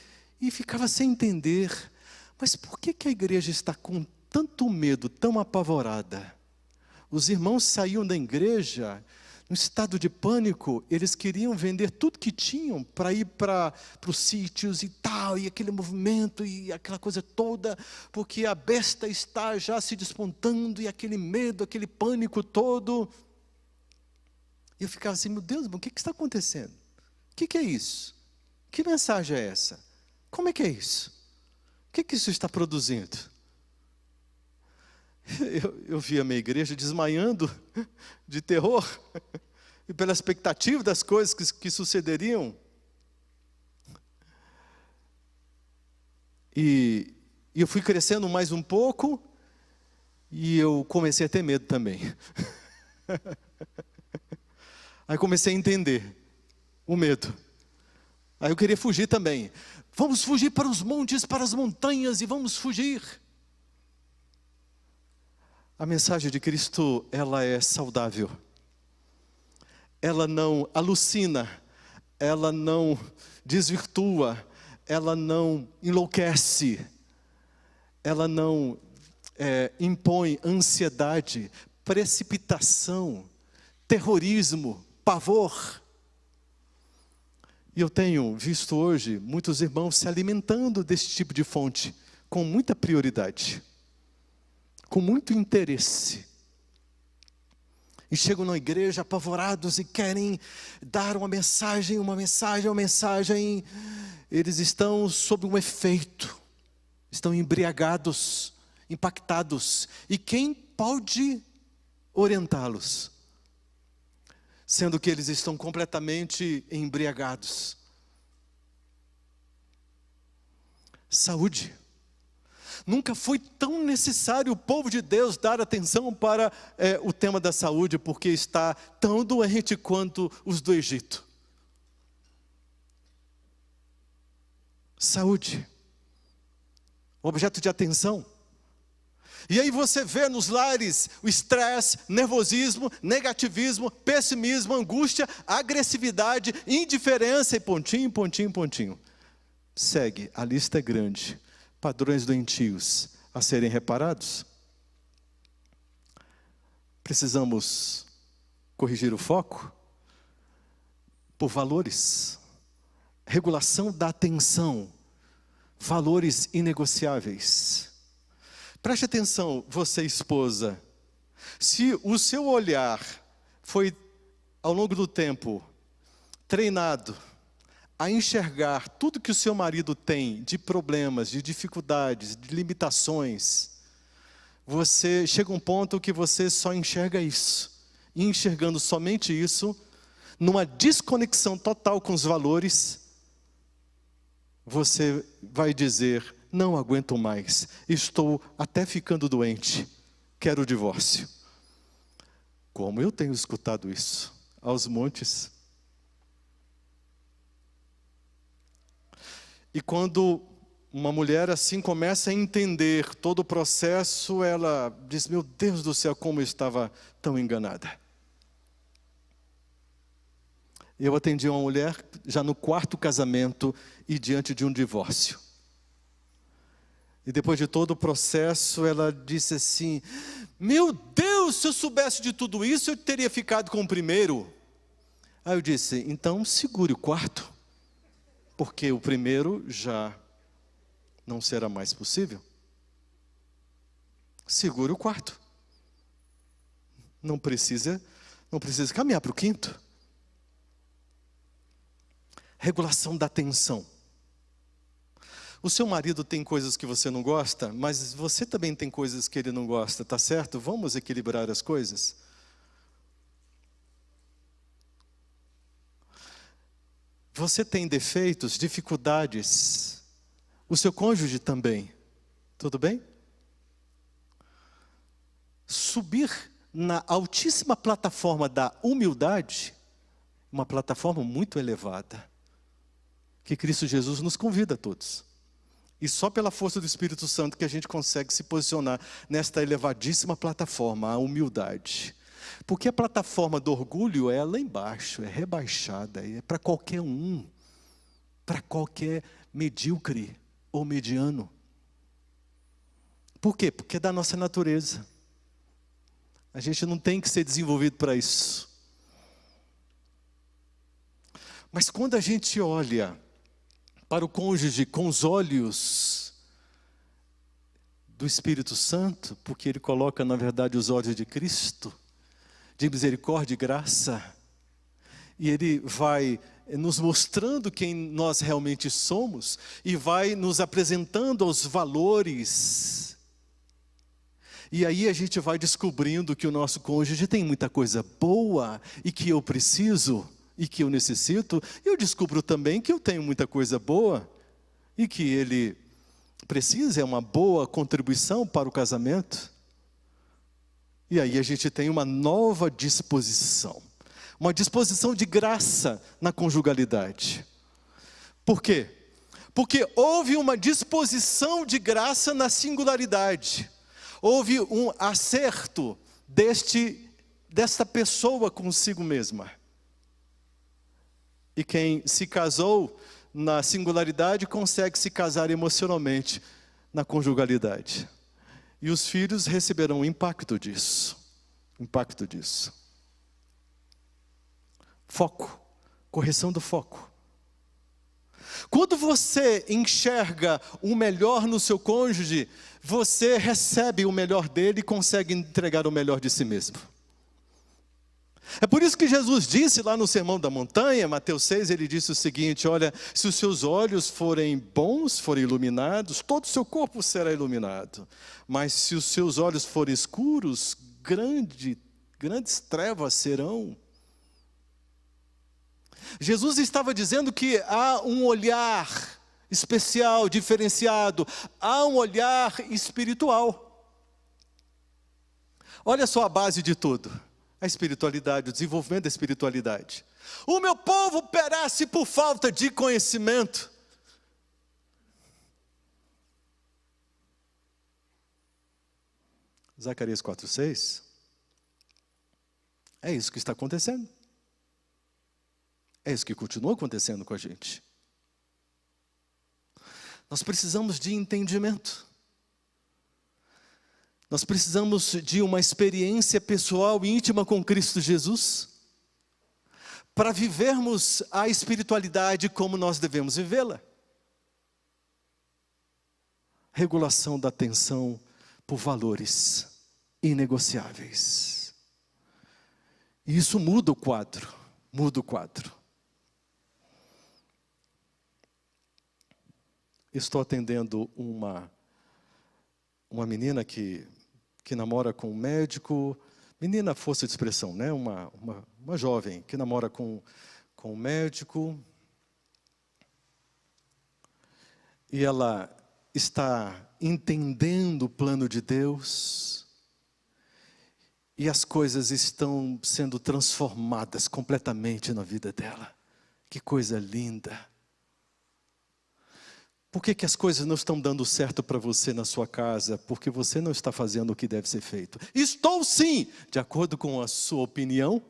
Speaker 1: ficava sem entender. Mas por que a igreja está com tanto medo, tão apavorada? Os irmãos saíam da igreja no estado de pânico, eles queriam vender tudo que tinham para ir para os sítios e tal, e aquele movimento e aquela coisa toda, porque a besta está já se despontando, e aquele medo, aquele pânico todo. E eu ficava assim, meu Deus, o que está acontecendo? O que é isso? O Que mensagem é essa? Como é que é isso? O que isso está produzindo? Eu vi a minha igreja desmaiando de terror e pela expectativa das coisas que sucederiam. E eu fui crescendo mais um pouco e eu comecei a ter medo também. Aí comecei a entender o medo. Aí eu queria fugir também. Vamos fugir para os montes, para as montanhas e vamos fugir. A mensagem de Cristo, ela é saudável. Ela não alucina, ela não desvirtua, ela não enlouquece, ela não impõe ansiedade, precipitação, terrorismo, pavor. E eu tenho visto hoje muitos irmãos se alimentando desse tipo de fonte, com muita prioridade, com muito interesse. E chegam na igreja apavorados e querem dar uma mensagem. Eles estão sob um efeito, estão embriagados, impactados. E quem pode orientá-los? Sendo que eles estão completamente embriagados. Saúde. Nunca foi tão necessário o povo de Deus dar atenção para o tema da saúde, porque está tão doente quanto os do Egito. Saúde. Objeto de atenção. E aí você vê nos lares o estresse, nervosismo, negativismo, pessimismo, angústia, agressividade, indiferença e pontinho. Segue, a lista é grande. Padrões doentios a serem reparados. Precisamos corrigir o foco por valores. Regulação da atenção. Valores inegociáveis. Preste atenção, você esposa, se o seu olhar foi, ao longo do tempo, treinado a enxergar tudo que o seu marido tem de problemas, de dificuldades, de limitações, você chega a um ponto que você só enxerga isso. E enxergando somente isso, numa desconexão total com os valores, você vai dizer: não aguento mais, estou até ficando doente, quero o divórcio. Como eu tenho escutado isso, aos montes. E quando uma mulher assim começa a entender todo o processo, ela diz: meu Deus do céu, como eu estava tão enganada. Eu atendi uma mulher já no 4º casamento e diante de um divórcio. E depois de todo o processo, ela disse assim: meu Deus, se eu soubesse de tudo isso, eu teria ficado com o primeiro. Aí eu disse: então segure o 4º, porque o primeiro já não será mais possível. Segure o 4º. Não precisa caminhar para o 5º. Regulação da atenção. O seu marido tem coisas que você não gosta, mas você também tem coisas que ele não gosta, tá certo? Vamos equilibrar as coisas. Você tem defeitos, dificuldades. O seu cônjuge também. Tudo bem? Subir na altíssima plataforma da humildade, uma plataforma muito elevada, que Cristo Jesus nos convida a todos. E só pela força do Espírito Santo que a gente consegue se posicionar nesta elevadíssima plataforma, a humildade. Porque a plataforma do orgulho é lá embaixo, é rebaixada, é para qualquer um, para qualquer medíocre ou mediano. Por quê? Porque é da nossa natureza. A gente não tem que ser desenvolvido para isso. Mas quando a gente olha para o cônjuge com os olhos do Espírito Santo, porque ele coloca na verdade os olhos de Cristo, de misericórdia e graça, e ele vai nos mostrando quem nós realmente somos e vai nos apresentando os valores. E aí a gente vai descobrindo que o nosso cônjuge tem muita coisa boa e que eu preciso e que eu necessito. E eu descubro também que eu tenho muita coisa boa e que ele precisa, é uma boa contribuição para o casamento. E aí a gente tem uma nova disposição. Uma disposição de graça na conjugalidade. Por quê? Porque houve uma disposição de graça na singularidade. Houve um acerto desta pessoa consigo mesma. E quem se casou na singularidade consegue se casar emocionalmente na conjugalidade. E os filhos receberão o impacto disso. Impacto disso. Foco, correção do foco. Quando você enxerga o melhor no seu cônjuge, você recebe o melhor dele e consegue entregar o melhor de si mesmo. É por isso que Jesus disse lá no Sermão da Montanha, Mateus 6, ele disse o seguinte: olha, se os seus olhos forem bons, forem iluminados, todo o seu corpo será iluminado. Mas se os seus olhos forem escuros, grandes trevas serão. Jesus estava dizendo que há um olhar especial, diferenciado, há um olhar espiritual. Olha só a base de tudo, a espiritualidade, o desenvolvimento da espiritualidade. O meu povo perece por falta de conhecimento. Zacarias 4:6. É isso que está acontecendo. É isso que continua acontecendo com a gente. Nós precisamos de entendimento. Nós precisamos de uma experiência pessoal e íntima com Cristo Jesus, para vivermos a espiritualidade como nós devemos vivê-la. Regulação da atenção por valores inegociáveis. E isso muda o quadro, muda o quadro. Estou atendendo uma menina que namora com um médico, menina força de expressão, né? Uma jovem que namora com um médico, e ela está entendendo o plano de Deus, e as coisas estão sendo transformadas completamente na vida dela. Que coisa linda! Por que as coisas não estão dando certo para você na sua casa? Porque você não está fazendo o que deve ser feito. Estou sim, de acordo com a sua opinião.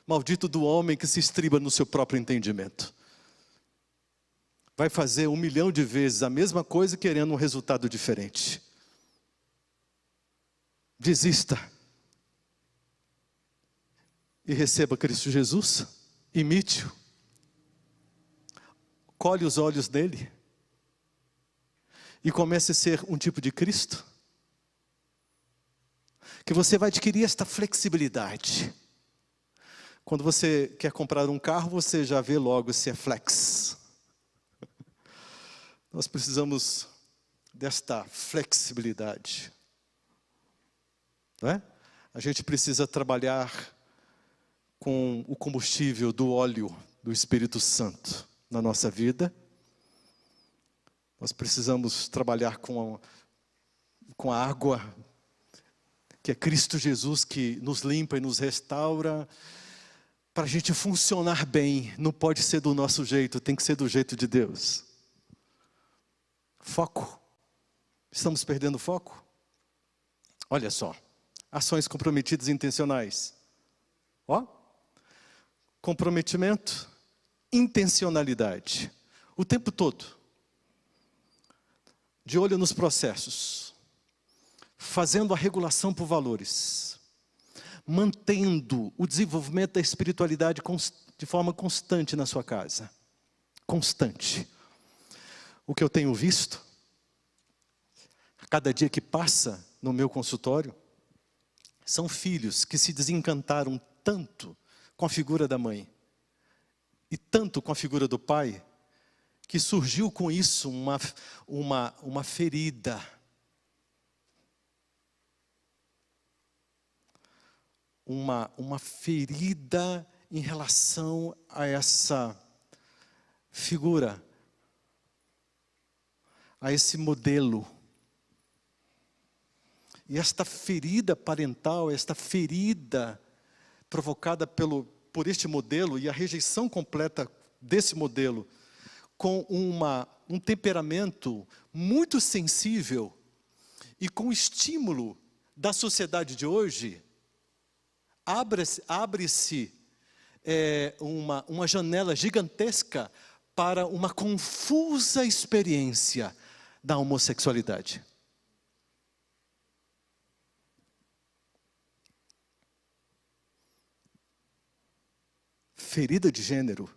Speaker 1: Maldito do homem que se estriba no seu próprio entendimento. Vai fazer 1 milhão de vezes a mesma coisa querendo um resultado diferente. Desista. E receba Cristo Jesus. Imite-o. Colhe os olhos dele. E comece a ser um tipo de Cristo, que você vai adquirir esta flexibilidade. Quando você quer comprar um carro, você já vê logo se é flex. Nós precisamos desta flexibilidade. Não é? A gente precisa trabalhar com o combustível do óleo do Espírito Santo na nossa vida. Nós precisamos trabalhar com a água, que é Cristo Jesus, que nos limpa e nos restaura, para a gente funcionar bem. Não pode ser do nosso jeito, tem que ser do jeito de Deus. Foco. Estamos perdendo foco? Olha só, ações comprometidas e intencionais. Ó, comprometimento, intencionalidade, o tempo todo. De olho nos processos, fazendo a regulação por valores, mantendo o desenvolvimento da espiritualidade de forma constante na sua casa. Constante. O que eu tenho visto, a cada dia que passa no meu consultório, são filhos que se desencantaram tanto com a figura da mãe e tanto com a figura do pai, que surgiu com isso uma ferida. Uma ferida em relação a essa figura, a esse modelo. E esta ferida parental, esta ferida provocada por este modelo e a rejeição completa desse modelo, com um temperamento muito sensível e com o estímulo da sociedade de hoje, abre-se uma janela gigantesca para uma confusa experiência da homossexualidade. Ferida de gênero,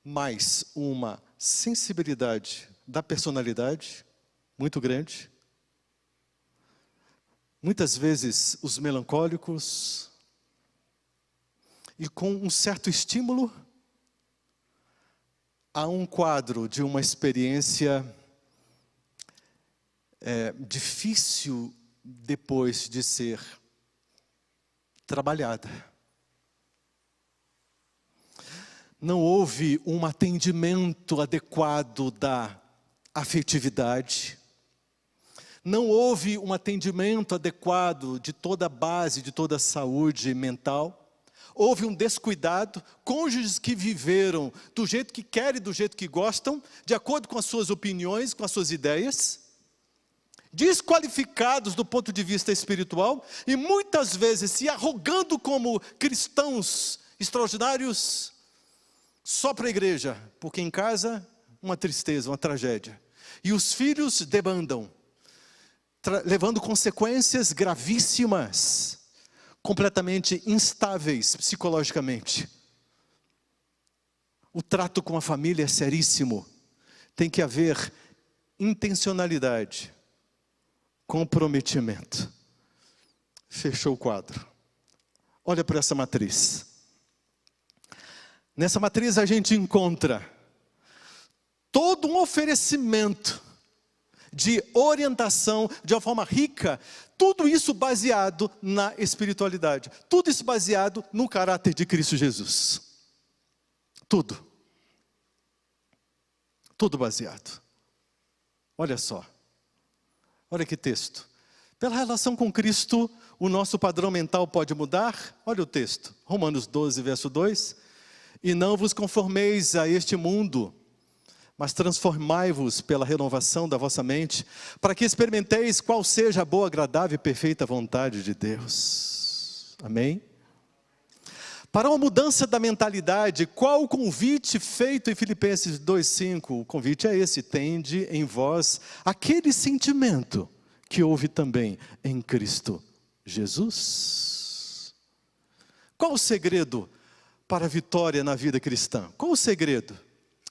Speaker 1: mais uma sensibilidade da personalidade muito grande. Muitas vezes os melancólicos, e com um certo estímulo a um quadro de uma experiência difícil depois de ser trabalhada. Não houve um atendimento adequado da afetividade. Não houve um atendimento adequado de toda a base, de toda a saúde mental. Houve um descuidado, cônjuges que viveram do jeito que querem, do jeito que gostam, de acordo com as suas opiniões, com as suas ideias, desqualificados do ponto de vista espiritual, e muitas vezes se arrogando como cristãos extraordinários, só para a igreja, porque em casa, uma tristeza, uma tragédia. E os filhos debandam, levando consequências gravíssimas, completamente instáveis psicologicamente. O trato com a família é seríssimo. Tem que haver intencionalidade, comprometimento. Fechou o quadro. Olha para essa matriz. Nessa matriz a gente encontra todo um oferecimento de orientação, de uma forma rica, tudo isso baseado na espiritualidade, tudo isso baseado no caráter de Cristo Jesus. Tudo. Tudo baseado. Olha só. Olha que texto. Pela relação com Cristo, o nosso padrão mental pode mudar. Olha o texto. Romanos 12, verso 2. E não vos conformeis a este mundo, mas transformai-vos pela renovação da vossa mente, para que experimenteis qual seja a boa, agradável e perfeita vontade de Deus. Amém? Para uma mudança da mentalidade, qual o convite feito em Filipenses 2,5? O convite é esse: tende em vós aquele sentimento que houve também em Cristo Jesus. Qual o segredo para a vitória na vida cristã? Qual o segredo?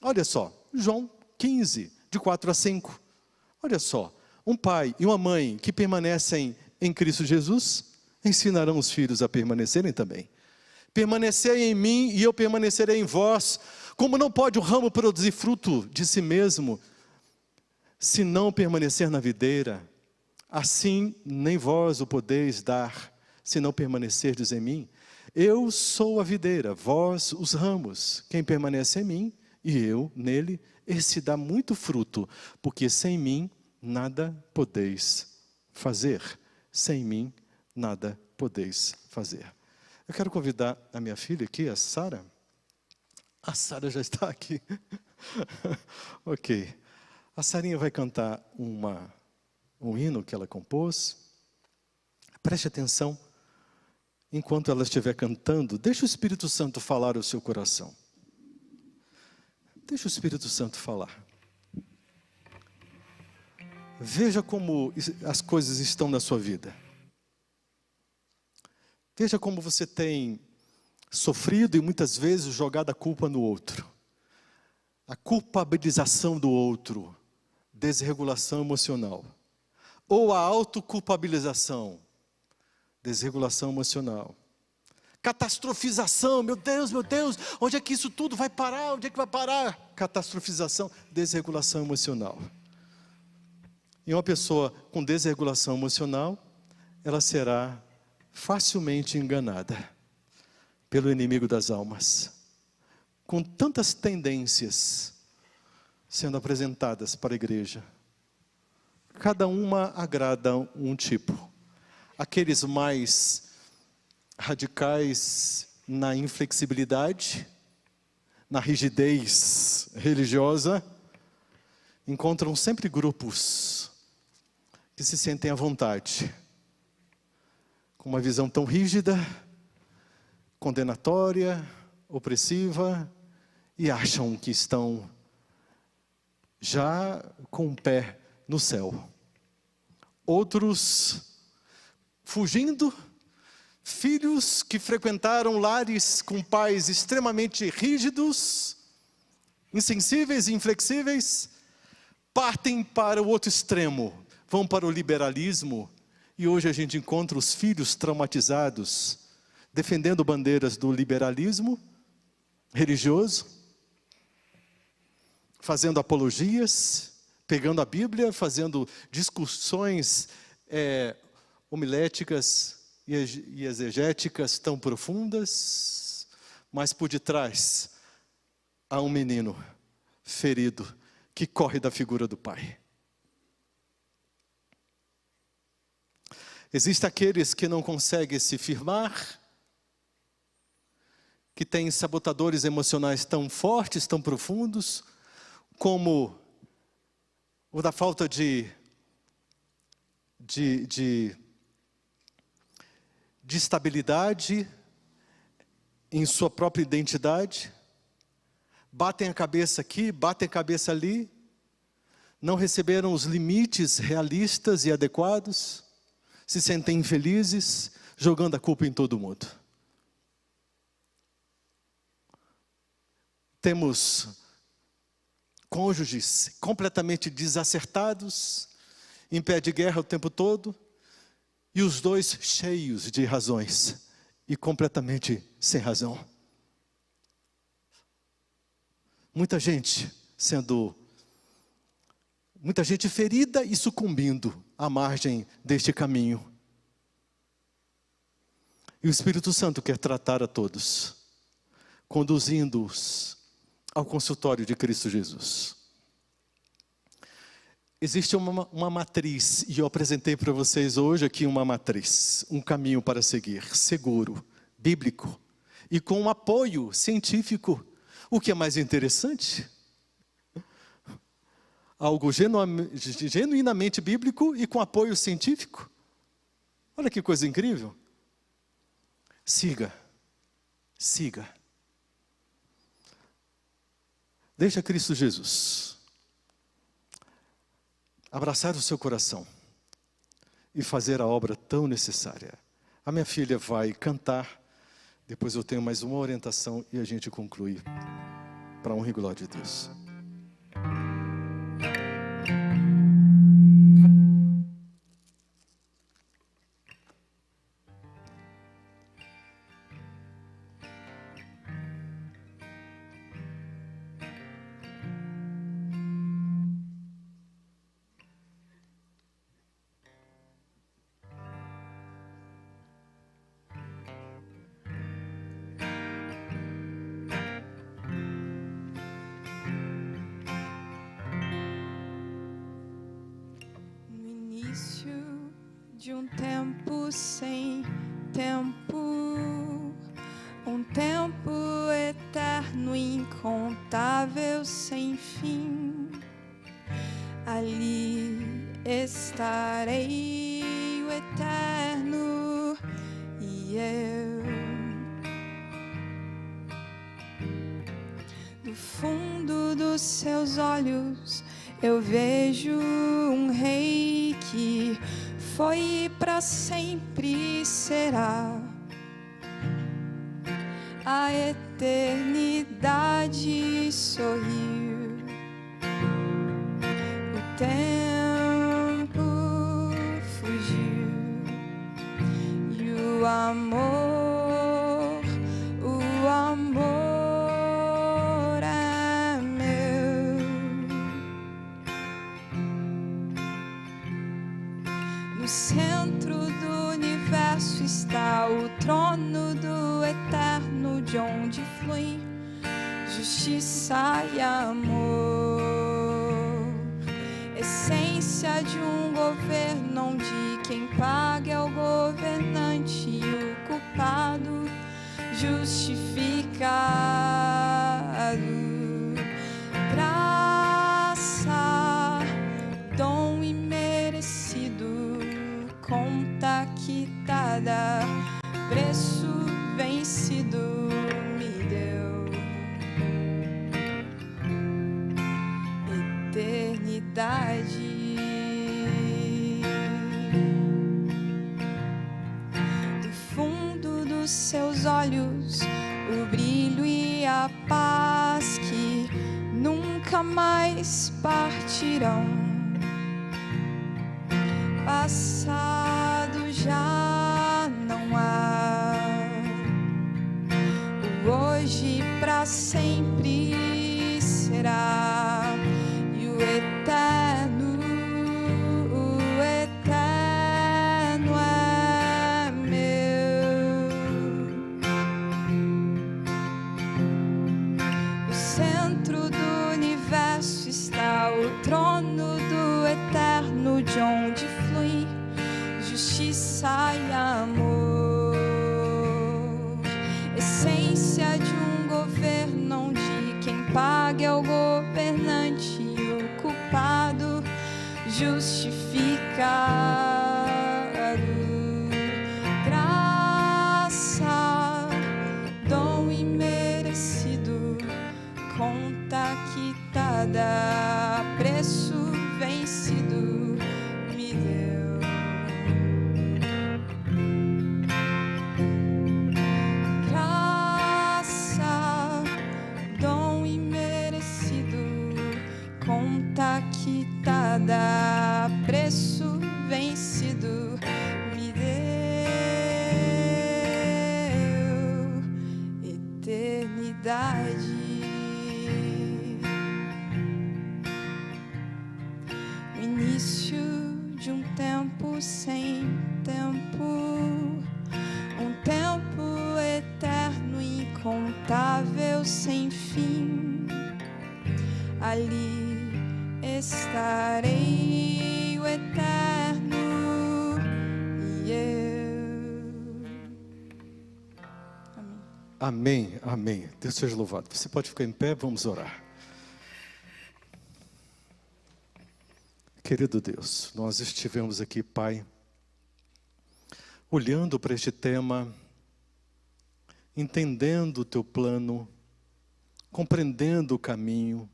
Speaker 1: Olha só, João 15, de 4 a 5. Olha só, um pai e uma mãe que permanecem em Cristo Jesus, ensinarão os filhos a permanecerem também. Permanecei em mim e eu permanecerei em vós. Como não pode o ramo produzir fruto de si mesmo, se não permanecer na videira, assim nem vós o podeis dar, se não permanecerdes em mim. Eu sou a videira, vós os ramos. Quem permanece em mim e eu nele, esse dá muito fruto, porque sem mim nada podeis fazer. Sem mim nada podeis fazer. Eu quero convidar a minha filha aqui, a Sara. A Sara já está aqui. Ok. A Sarinha vai cantar um hino que ela compôs. Preste atenção. Enquanto ela estiver cantando, deixa o Espírito Santo falar ao seu coração. Deixa o Espírito Santo falar. Veja como as coisas estão na sua vida. Veja como você tem sofrido e muitas vezes jogado a culpa no outro. A culpabilização do outro, desregulação emocional. Ou a autoculpabilização, desregulação emocional. Catastrofização, meu Deus, onde é que isso tudo vai parar? Onde é que vai parar? Catastrofização, desregulação emocional. E uma pessoa com desregulação emocional, ela será facilmente enganada pelo inimigo das almas. Com tantas tendências sendo apresentadas para a igreja, cada uma agrada um tipo. Aqueles mais radicais na inflexibilidade, na rigidez religiosa, encontram sempre grupos que se sentem à vontade, com uma visão tão rígida, condenatória, opressiva, e acham que estão já com o pé no céu. Outros fugindo, filhos que frequentaram lares com pais extremamente rígidos, insensíveis e inflexíveis, partem para o outro extremo, vão para o liberalismo, e hoje a gente encontra os filhos traumatizados, defendendo bandeiras do liberalismo religioso, fazendo apologias, pegando a Bíblia, fazendo discussões homiléticas e exegéticas tão profundas, mas por detrás há um menino ferido que corre da figura do pai. Existem aqueles que não conseguem se firmar, que têm sabotadores emocionais tão fortes, tão profundos, como o da falta de estabilidade em sua própria identidade, batem a cabeça aqui, batem a cabeça ali, não receberam os limites realistas e adequados, se sentem infelizes, jogando a culpa em todo mundo. Temos cônjuges completamente desacertados, em pé de guerra o tempo todo, e os dois cheios de razões, e completamente sem razão. Muita gente ferida e sucumbindo à margem deste caminho. E o Espírito Santo quer tratar a todos, conduzindo-os ao consultório de Cristo Jesus. Existe uma matriz, e eu apresentei para vocês hoje aqui uma matriz, um caminho para seguir, seguro, bíblico, e com um apoio científico. O que é mais interessante? Algo genuinamente bíblico e com apoio científico. Olha que coisa incrível. Siga. Deixa Cristo Jesus abraçar o seu coração e fazer a obra tão necessária. A minha filha vai cantar, depois eu tenho mais uma orientação e a gente conclui, para a honra e glória de Deus.
Speaker 2: De um tempo sem tempo, um tempo eterno, incontável, sem fim. Ali estarei, o eterno, e eu. Do fundo dos seus olhos eu vejo um rei que foi e para sempre será. A eternidade sorriu, o tempo fugiu e o amor No centro do universo está o trono do eterno, de onde flui justiça e amor. Essência de um governo onde quem paga é o governante e o culpado justificado. Graça, dom imerecido, conta quitada, preço vencido me deu. Eternidade. Do fundo dos seus olhos, o brilho e a paz que nunca mais partirão. Passado já não há, o hoje pra sempre será, e o eterno é meu. No centro do universo está o trono do eterno, de onde flui justiça e amor. Essência de um governo onde quem paga é o governante e o culpado justificado. Graça, dom imerecido, conta quitada, preço vencido me deu. Graça, dom imerecido, conta quitada, preço vencido me deu. Eternidade. O início de um tempo sem tempo, um tempo eterno, incontável, sem fim. Ali estarei, o eterno e eu. Amém.
Speaker 1: Amém, amém. Deus seja louvado. Você pode ficar em pé, vamos orar. Querido Deus, nós estivemos aqui, Pai, olhando para este tema, entendendo o Teu plano, compreendendo o caminho.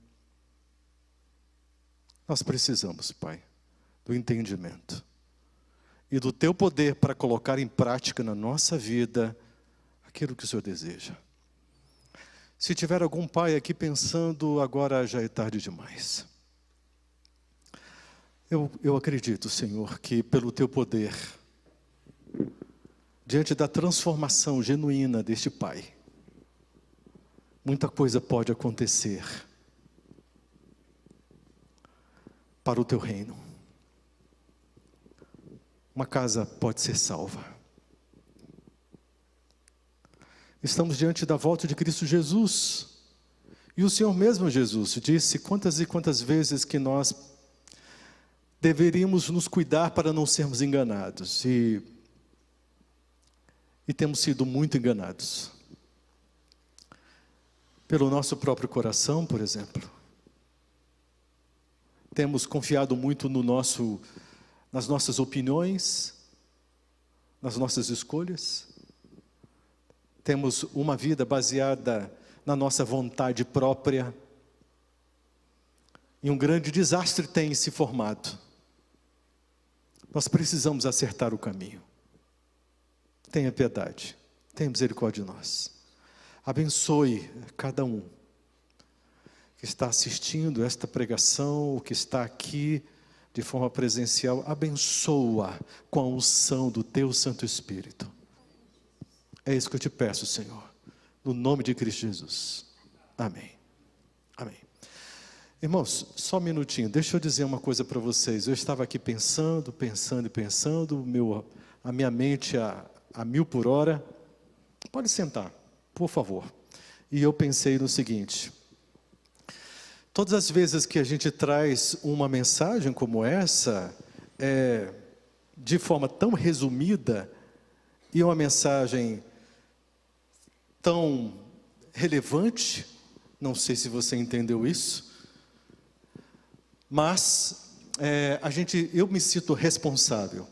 Speaker 1: Nós precisamos, Pai, do entendimento e do Teu poder para colocar em prática na nossa vida aquilo que o Senhor deseja. Se tiver algum pai aqui pensando, agora já é tarde demais. Eu acredito, Senhor, que pelo Teu poder, diante da transformação genuína deste pai, muita coisa pode acontecer para o Teu reino. Uma casa pode ser salva. Estamos diante da volta de Cristo Jesus. E o Senhor mesmo, Jesus, disse quantas e quantas vezes que nós deveríamos nos cuidar para não sermos enganados. E temos sido muito enganados. Pelo nosso próprio coração, por exemplo. Temos confiado muito nas nossas opiniões, nas nossas escolhas. Temos uma vida baseada na nossa vontade própria. E um grande desastre tem se formado. Nós precisamos acertar o caminho. Tenha piedade, tenha misericórdia de nós. Abençoe cada um que está assistindo esta pregação, o que está aqui de forma presencial. Abençoa com a unção do Teu Santo Espírito. É isso que eu te peço, Senhor, no nome de Cristo Jesus. Amém. Amém. Irmãos, só um minutinho, deixa eu dizer uma coisa para vocês. Eu estava aqui pensando, a minha mente a 1000 por hora. Pode sentar, por favor. E eu pensei no seguinte: todas as vezes que a gente traz uma mensagem como essa, de forma tão resumida, e uma mensagem tão relevante, não sei se você entendeu isso, mas eu me sinto responsável.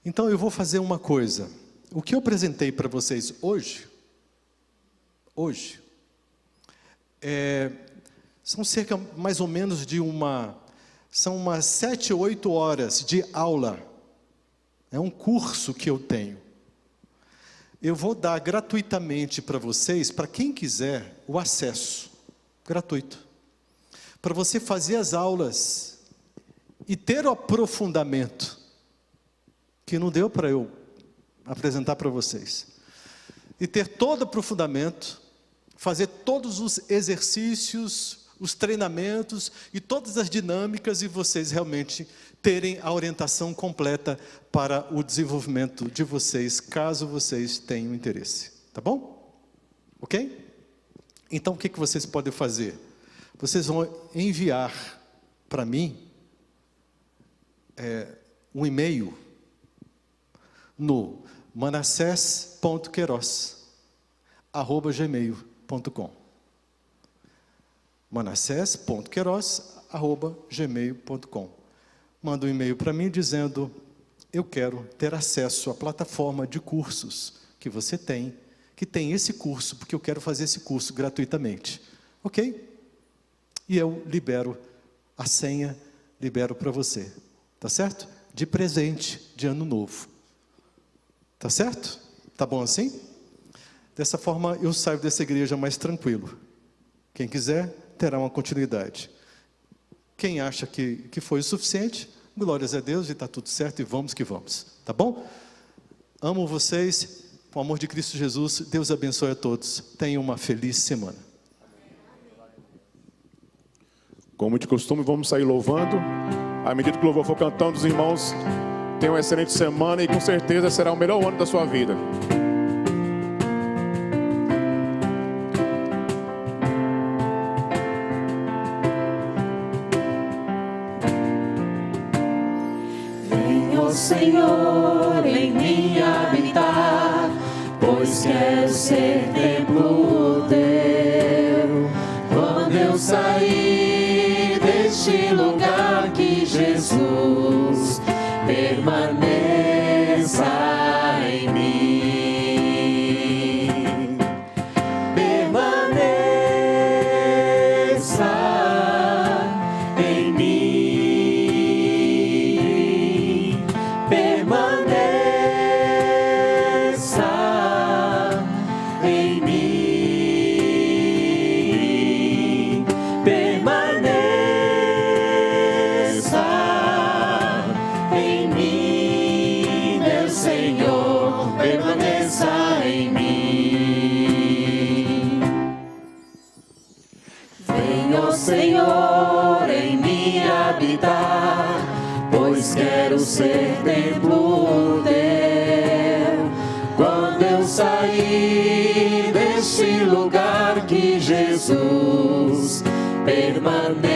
Speaker 1: Então eu vou fazer uma coisa. O que eu apresentei para vocês hoje, são cerca mais ou menos são umas 7, 8 horas de aula. É um curso que eu tenho. Eu vou dar gratuitamente para vocês, para quem quiser, o acesso gratuito, para você fazer as aulas e ter o aprofundamento que não deu para eu apresentar para vocês, e ter todo o aprofundamento, fazer todos os exercícios, os treinamentos e todas as dinâmicas, e vocês realmente terem a orientação completa para o desenvolvimento de vocês, caso vocês tenham interesse, tá bom? Ok? Então o que vocês podem fazer? Vocês vão enviar para mim um e-mail no manassés.queiroz@gmail.com. manassés.queiroz@gmail.com. Manda um e-mail para mim dizendo: eu quero ter acesso à plataforma de cursos que você tem, que tem esse curso, porque eu quero fazer esse curso gratuitamente. Ok? E eu libero a senha, libero para você. Tá certo? De presente de ano novo. Tá certo? Tá bom assim? Dessa forma eu saio dessa igreja mais tranquilo. Quem quiser, terá uma continuidade. Quem acha que foi o suficiente, glórias a Deus, e está tudo certo, e vamos que vamos. Tá bom? Amo vocês, com o amor de Cristo Jesus. Deus abençoe a todos. Tenham uma feliz semana.
Speaker 3: Como de costume, vamos sair louvando. À medida que o louvor for cantando, os irmãos tenham uma excelente semana, e com certeza será o melhor ano da sua vida.
Speaker 4: Senhor, em mim habitar, pois quero ser templo teu. Quando eu sair deste lugar, que Jesus permaneça em mim. Permaneça em mim. Senhor, em mim habitar, pois quero ser templo teu. Quando eu sair deste lugar, que Jesus permaneça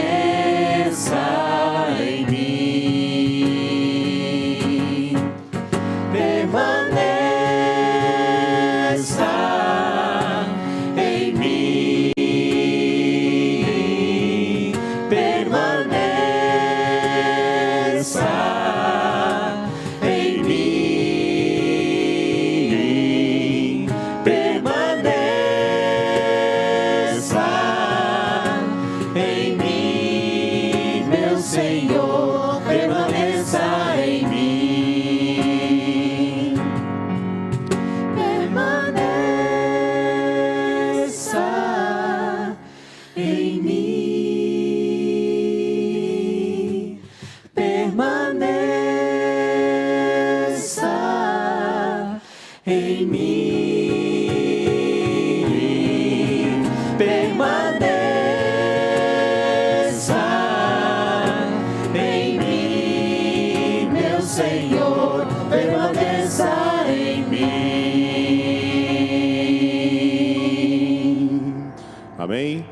Speaker 4: em mim. Permaneça em mim. Em mim permaneça Senhor permaneça em mim.
Speaker 3: Amém.